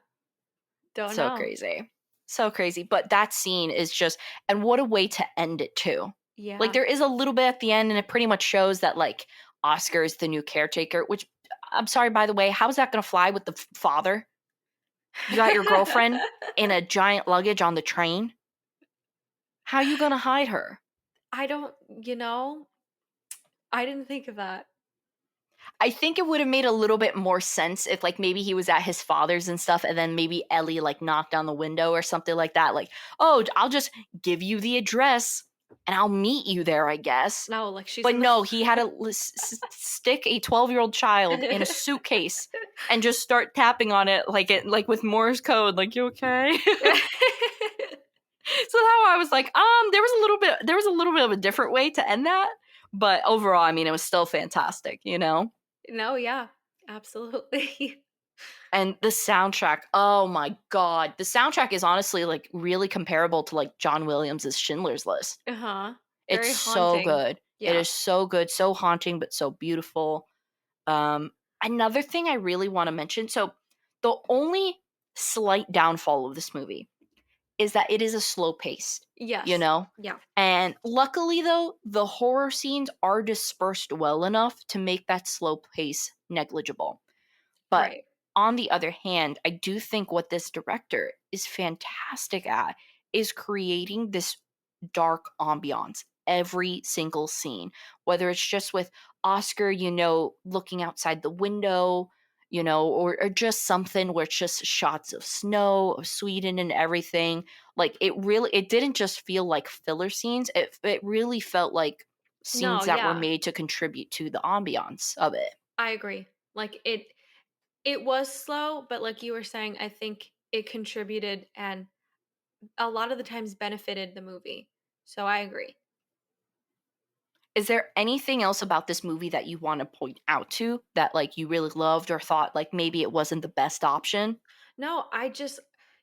don't So know. crazy. So crazy. But that scene is just, and what a way to end it too. Like Yeah. there is a little bit at the end and it pretty much shows that like Oscar is the new caretaker, which I'm sorry, by the way, how is that going to fly with the father? You got your girlfriend in a giant luggage on the train. How you going to hide her? I don't, you know, I didn't think of that. I think it would have made a little bit more sense if like maybe he was at his father's and stuff and then maybe Ellie like knocked on the window or something like that. Like, "Oh, I'll just give you the address and I'll meet you there, I guess." No, like she's But in the no, he had to stick a 12-year-old child in a suitcase and just start tapping on it like with Morse code, like, "You okay?" So now I was like, there was a little bit of a different way to end that, but overall, I mean, it was still fantastic. No, yeah, absolutely. And the soundtrack, oh my god. The soundtrack is honestly like really comparable to like John Williams' Schindler's List. Uh-huh. It's Very so haunting. good. It Yeah. is so good, so haunting, but so beautiful. Um, Another thing I really want to mention, so the only slight downfall of this movie is that it is a slow pace, you Yes. know? Yeah. And luckily though, the horror scenes are dispersed well enough to make that slow pace negligible. But Right. on the other hand, I do think what this director is fantastic at is creating this dark ambiance every single scene, whether it's just with Oscar, looking outside the window, or just something where it's just shots of snow, of Sweden and everything. Like it didn't just feel like filler scenes. It really felt like No, scenes that were yeah. made to contribute to the ambiance of it. I agree. Like it was slow, but like you were saying, I think it contributed and a lot of the times benefited the movie. So I agree. Is there anything else about this movie that you want to point out to that like you really loved or thought like maybe it wasn't the best option? No, I just,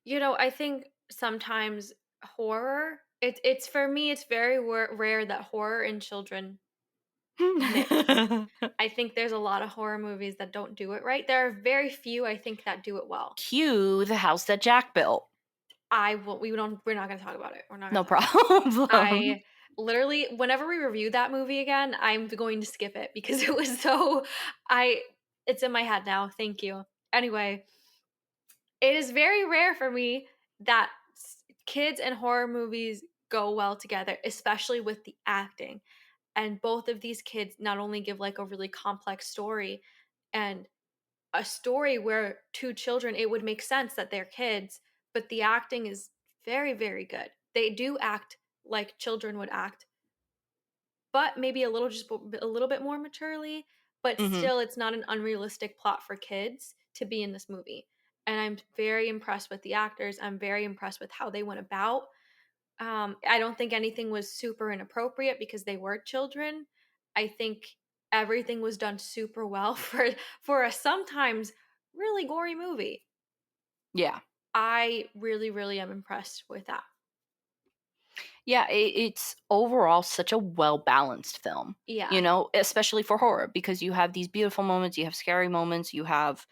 I think sometimes horror, it's for me, it's very rare that horror and children mix. I think there's a lot of horror movies that don't do it right. There are very few, I think, that do it well. Cue the house that Jack built. We're not going to talk about it. We're not going No to talk about it. problem. I literally, whenever we review that movie again, I'm going to skip it because it was so, I, it's in my head now. Thank you. Anyway, it is very rare for me that kids and horror movies go well together, especially with the acting. and both of these kids not only give like a really complex story and a story where two children, it would make sense that they're kids, but the acting is very, very good. They do act like children would act, but maybe a little just a little bit more maturely, but Mhm. still it's not an unrealistic plot for kids to be in this movie. And I'm very impressed with the actors. I'm very impressed with how they went about. I don't think anything was super inappropriate because they were children. I think everything was done super well for a sometimes really gory movie. Yeah. I really, really am impressed with that. Yeah, it's overall such a well-balanced film, Yeah. especially for horror because you have these beautiful moments, you have scary moments, you have,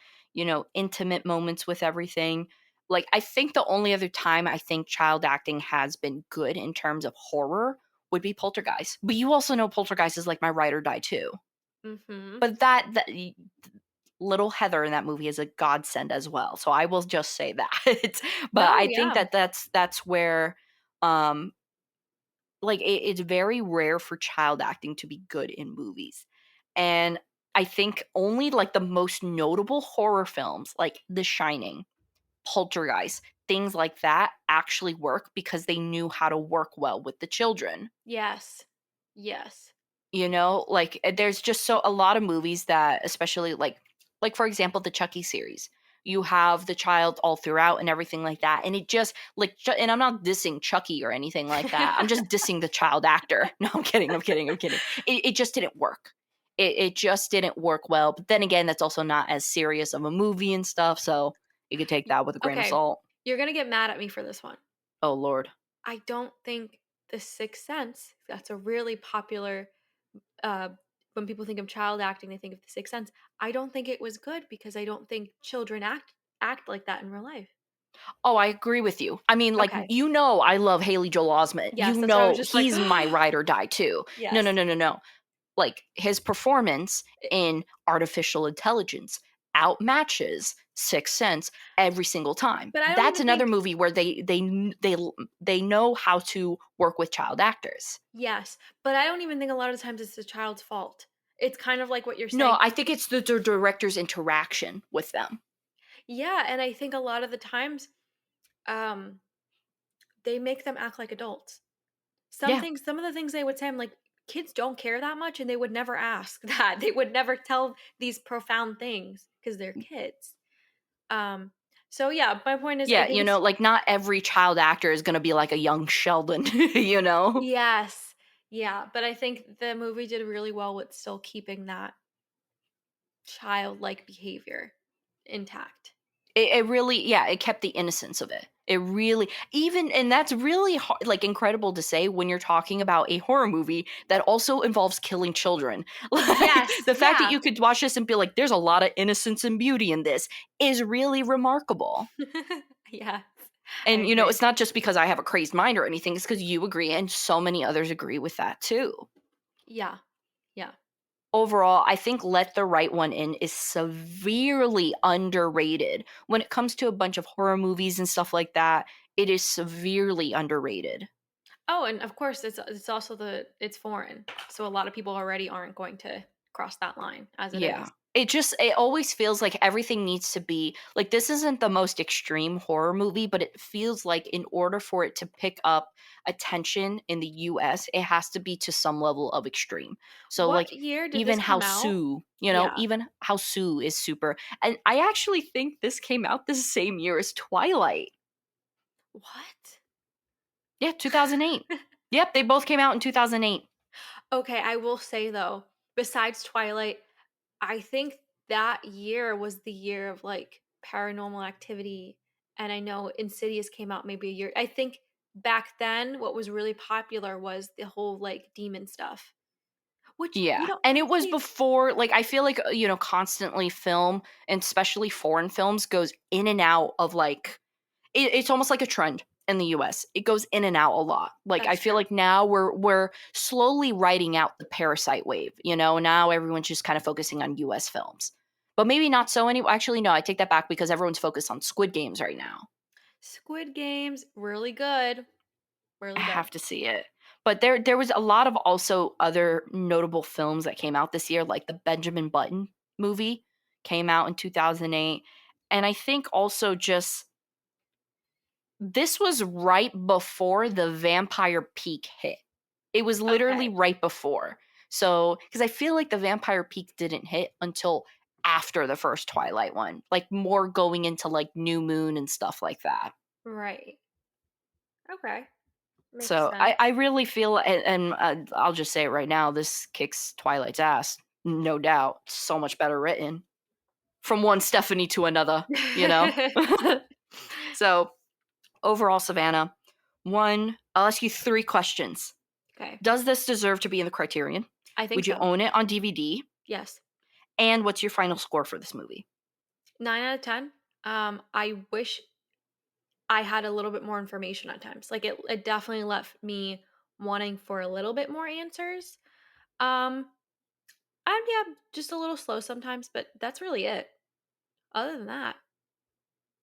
intimate moments with everything. Like, I think the only other time I think child acting has been good in terms of horror would be Poltergeist. But you also know Poltergeist is like my ride or die too. Mhm. But little Heather in that movie is a godsend as well. So I will just say that. But No, I think yeah. that's where um like it's very rare for child acting to be good in movies. And I think only like the most notable horror films like The Shining, Poltergeist, things like that actually work because they knew how to work well with the children. Yes. Yes. Like there's just so a lot of movies that especially like for example the Chucky series. You have the child all throughout and everything like that. And it just like and I'm not dissing Chucky or anything like that. I'm just dissing the child actor. No, I'm kidding. I'm kidding. I'm kidding. It just didn't work. It just didn't work well. But then again, that's also not as serious of a movie and stuff. So you could take Y that with a grain of Okay, salt. you're gonna get mad at me for this one. Oh Lord. I don't think The Sixth Sense, that's a really popular, uh when people think of child acting, they think of The Sixth Sense. I don't think it was good because I don't think children act like that in real life. Oh, I agree with you. I mean, like, Okay. I love Haley Joel Osment. Yes, that's why I was just like, He's my ride or die too. No, no, yes. no, no, no. Like his performance It in Artificial Intelligence outmatches Sixth Sense every single time. but I don't That's even another think movie where they know how to work with child actors. yes, but I don't even think a lot of times it's the child's fault. It's kind of like what you're No, saying. I think it's the director's interaction with them. Yeah, and I think a lot of the times, um, they make them act like adults. Yeah. Some of the things they would say, I'm like, kids don't care that much, and they would never ask that. They would never tell these profound things because 'cause they're kids. Um, so yeah, my point is I Yeah, think it's like not every child actor is going to be like a young Sheldon, you know? yes. Yeah, but I think the movie did really well with still keeping that childlike behavior intact. It really, yeah, it kept the innocence of it. It really, even, and that's really like incredible to say when you're talking about a horror movie that also involves killing children. Like Yes, the fact that yeah. you could watch this and be like, "There's a lot of innocence and beauty in this," is really remarkable. Yes, I And agree. it's not just because I have a crazed mind or anything; it's because you agree, and so many others agree with that too. Yeah, yeah. Overall, I think Let the Right One In is severely underrated. When it comes to a bunch of horror movies and stuff like that, it is severely underrated. Oh, and of course, it's also it's foreign, so a lot of people already aren't going to cross that line as it Yeah. is. It always feels like everything needs to be like this isn't the most extreme horror movie, but it feels like in order for it to pick up attention in the US, it has to be to some level of extreme. So What like year did this even how come out? Sue, Yeah. even how Sue is super. And I actually think this came out the same year as Twilight. What? Yeah, 2008. Yep, they both came out in 2008. Okay, I will say though, besides Twilight, I think that year was the year of like Paranormal Activity, and I know Insidious came out maybe a year. I think back then what was really popular was the whole like demon stuff, which Yeah, and it was see, before like, I feel like, constantly film, and especially foreign films, goes in and out of, like it's almost like a trend in the US. It goes in and out a lot. Like, I that's feel true. like now we're slowly writing out the Parasite wave, Now everyone's just kind of focusing on US films. But maybe not so any actually, no, I take that back because everyone's focused on Squid Games right now. Squid Games, really good, I really good. have to see it. But there was a lot of also other notable films that came out this year, like the Benjamin Button movie came out in 2008. And I think also just this was right before the vampire peak hit. It was literally Okay. right before. So, because I feel like the vampire peak didn't hit until after the first Twilight one, like more going into like New Moon and stuff like that. Right. Okay. Makes So sense. I really feel, and I'll just say it right now, this kicks Twilight's ass, no doubt. So much better written from one Stephanie to another, you know? So overall, Savannah, one, I'll ask you 3 questions. Okay. Does this deserve to be in the Criterion? I think Would you so. own it on DVD? Yes. And what's your final score for this movie? 9 out of 10. I wish I had a little bit more information at times. Like it definitely left me wanting for a little bit more answers. Um, I'm yeah, just a little slow sometimes, but that's really it. Other than that,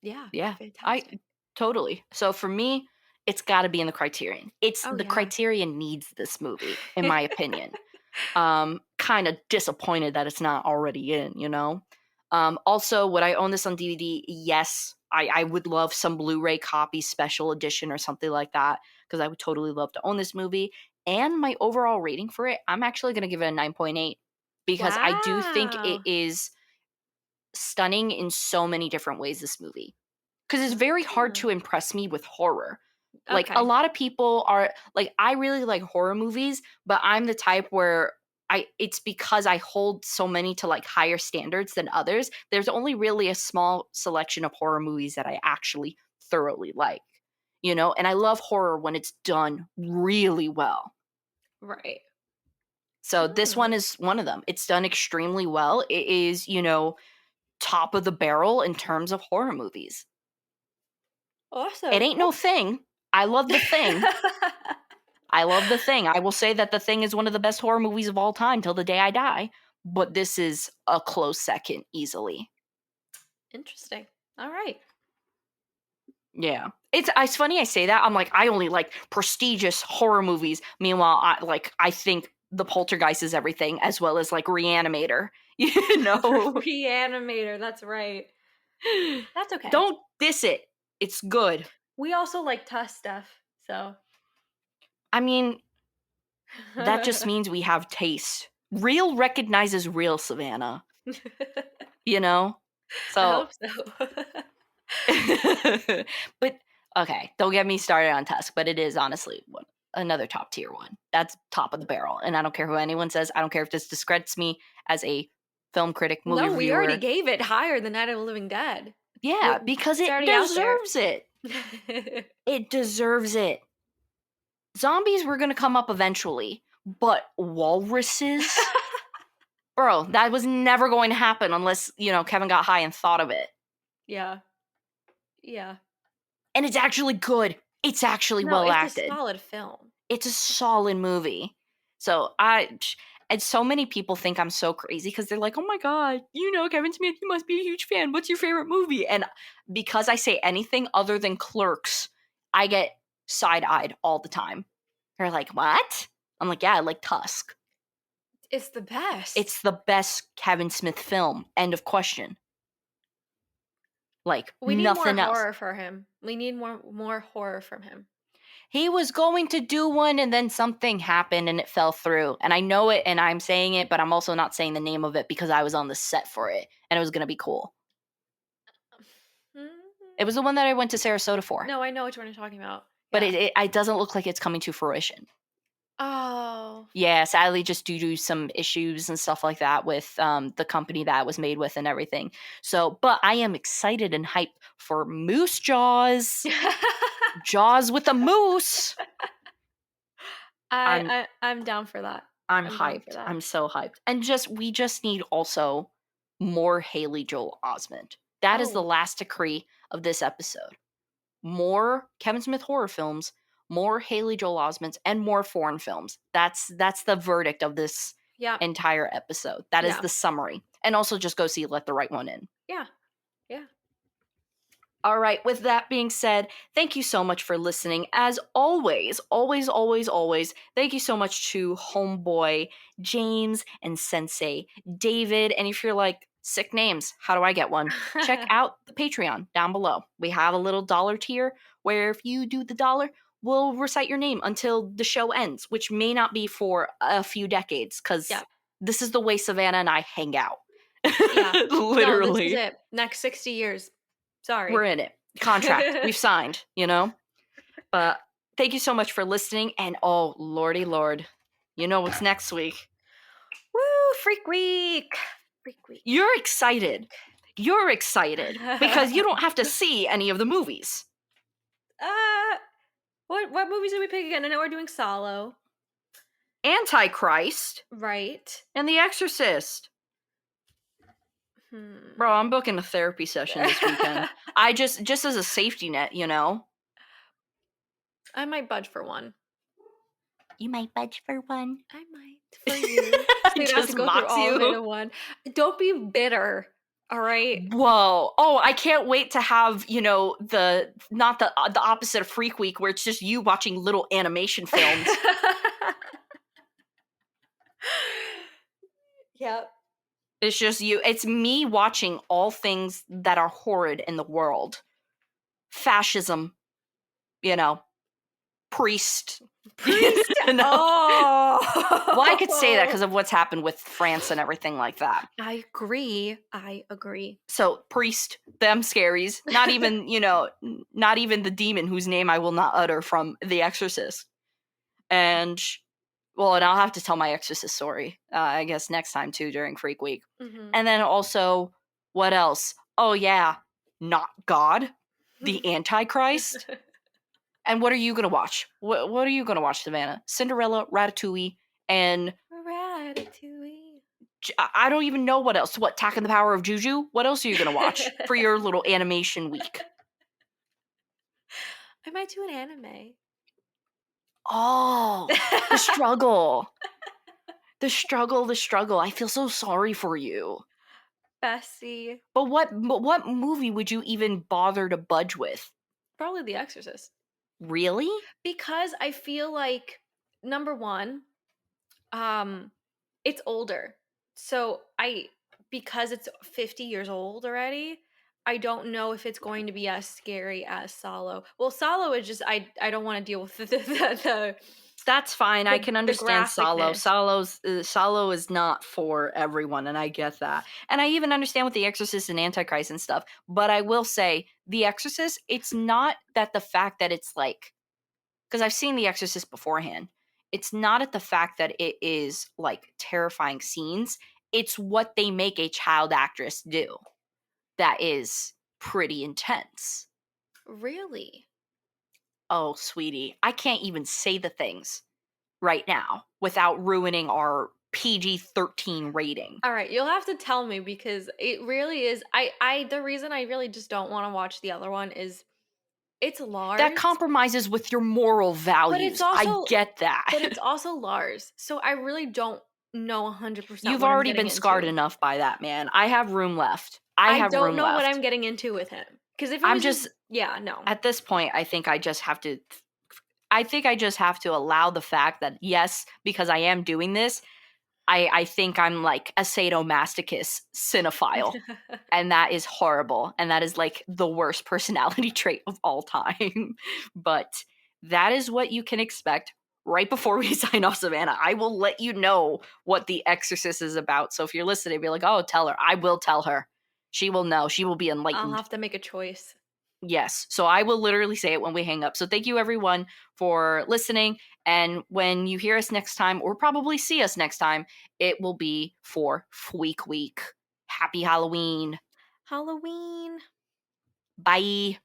yeah, Yeah, I fantastic. totally. So for me, it's got to be in the Criterion. It's Oh the yeah. Criterion needs this movie, in my opinion. Kind of disappointed that it's not already in, you know? Also, would I own this on DVD? Yes. I would love some Blu-ray copy, special edition, or something like that, because I would totally love to own this movie. And my overall rating for it, I'm actually going to give it a 9.8 because I do think it Wow. is stunning in so many different ways, this movie. Because it's very hard Mm, to impress me with horror. Like, a okay. lot of people are like, I really like horror movies, but I'm the type where it's because I hold so many to like higher standards than others. There's only really a small selection of horror movies that I actually thoroughly like, you know? And I love horror when it's done really well. Right. So this one Hmm. is one of them. It's done extremely well. It is, you know, top of the barrel in terms of horror movies. It Awesome. ain't no thing. I love the thing. I love The Thing. I will say that The Thing is one of the best horror movies of all time till the day I die, but this is a close second easily. Interesting. All right. Yeah. It's funny I say that. I'm like, I only like prestigious horror movies. Meanwhile, I think The Poltergeist is everything, as well as like Reanimator. You know? Reanimator. That's right. That's okay. Don't diss it. It's good. We also like tough stuff, so I mean, that just I means we have taste. Real recognizes real, Savannah. You know? So hope so. but okay, don't get me started on Tusk, but it is honestly another top tier one. That's top of the barrel, and I don't care who anyone says. I don't care if this discredits me as a film critic, movie No, we already reviewer. gave it higher than Night of the Living Dead. Yeah, because It's it already out there. deserves it. It deserves it. Zombies were gonna come up eventually, but walruses, bro, that was never going to happen unless Kevin got high and thought of it. Yeah. Yeah. And it's actually good. It's actually No, well it's a acted. solid film. It's a solid movie. So and so many people think I'm so crazy because they're like, "Oh my god, Kevin Smith, you must be a huge fan. What's your favorite movie?" And because I say anything other than Clerks, I get side-eyed all the time. They're like, "What?" I'm like, "Yeah, I like Tusk. It's the best. It's the best Kevin Smith film. End of question. Like We need more nothing else." horror for him. We need more horror from him. He was going to do one and then something happened and it fell through. And I know it and I'm saying it, but I'm also not saying the name of it because I was on the set for it and it was going to be cool. It was the one that I went to Sarasota for, No, I know which one you're talking about. but Yeah. it doesn't look like it's coming to fruition. Oh. Yeah, sadly, just due to some issues and stuff like that with the company that it was made with and everything. So, but I am excited and hyped for Moose Jaws. Jaws with a moose. I'm I'm down for that. I'm I'm down for hyped. that. I'm so hyped. And we just need also more Haley Joel Osment. That is the Oh, last decree of this episode. More Kevin Smith horror films, more Haley Joel Osment, and more foreign films. That's the verdict of this yeah. entire episode. That is Yeah. the summary. And also just go see Let the Right One In. Yeah. Yeah. All right, with that being said, thank you so much for listening. As always, always, thank you so much to Homeboy, James, and Sensei, David. And if you're like, sick names, how do I get one? Check out the Patreon down below. We have a little dollar tier where if you do the dollar, we'll recite your name until the show ends, which may not be for a few decades, because Yeah. this is the way Savanna and I hang out. Yeah. No, this is Literally. it. Next 60 years. Sorry. We're in it. Contract. We've signed, you know? But thank you so much for listening. And oh, lordy lord, you know what's next week? Woo! Freak Week! Freak Week. You're excited. You're excited because you don't have to see any of the movies. What movies did we pick again? I know we're doing Solo. Antichrist Right. and The Exorcist. Bro, I'm booking a therapy session this weekend. I just as a safety net, you know? I might budge for one. You might budge for one. I might. For you. So you don't have to go through all of it in one. Don't be bitter. All right. Whoa. Oh, I can't wait to have, you know, the opposite of Freak Week where it's just you watching little animation films. Yep. It's just you. It's me watching all things that are horrid in the world. Fascism, you know, priest. Priest. You know? Oh. Well, I could say that because of what's happened with France and everything like that. I agree. So, priest, them scaries. Not even, you know, not even the demon whose name I will not utter from The Exorcist. And, well, and I'll have to tell my Exorcist story, I guess, next time, too, during Freak Week. Mm-hmm. And then also, what else? Oh, yeah, not God, the Antichrist. And what are you going to watch? What are you going to watch, Savanna? Cinderella, Ratatouille, and... Ratatouille. I don't even know what else. What, Attack and the Power of Juju? What else are you going to watch for your little animation week? I might do an anime. Oh, the struggle. The struggle. I feel so sorry for you. Bessie. But what movie would you even bother to budge with? Probably The Exorcist. Really? Because I feel like, number one, it's older. So because it's 50 years old already, I don't know if it's going to be as scary as Solo. Well, Solo is just, I don't want to deal with the That's fine. I can understand Solo. graphicness. Solo is not for everyone, and I get that. And I even understand with The Exorcist and Antichrist and stuff. But I will say, The Exorcist, it's not that the fact that it's like, because I've seen The Exorcist beforehand. It's not at the fact that it is like terrifying scenes. It's what they make a child actress do that is pretty intense. Really? Oh, sweetie, I can't even say the things right now without ruining our PG-13 rating. All right, you'll have to tell me because it really is. The reason I really just don't want to watch the other one is it's Lars. That compromises with your moral values. I get that. But it's also Lars. So I really don't know 100%. You've already been scarred enough by that, man. I have room left. I don't know what I'm getting into with him. Because if it was just no. At this point, I think I just have to allow the fact that, yes, because I am doing this, I think I'm like a sadomasochist cinephile. And that is horrible. And that is like the worst personality trait of all time. But that is what you can expect right before we sign off, Savanna. I will let you know what The Exorcist is about. So if you're listening, be like, oh, tell her. I will tell her. She will know. She will be enlightened. I'll have to make a choice. Yes. So I will literally say it when we hang up. So thank you everyone for listening. And when you hear us next time, or probably see us next time, it will be for Freak Week. Happy Halloween. Halloween. Bye.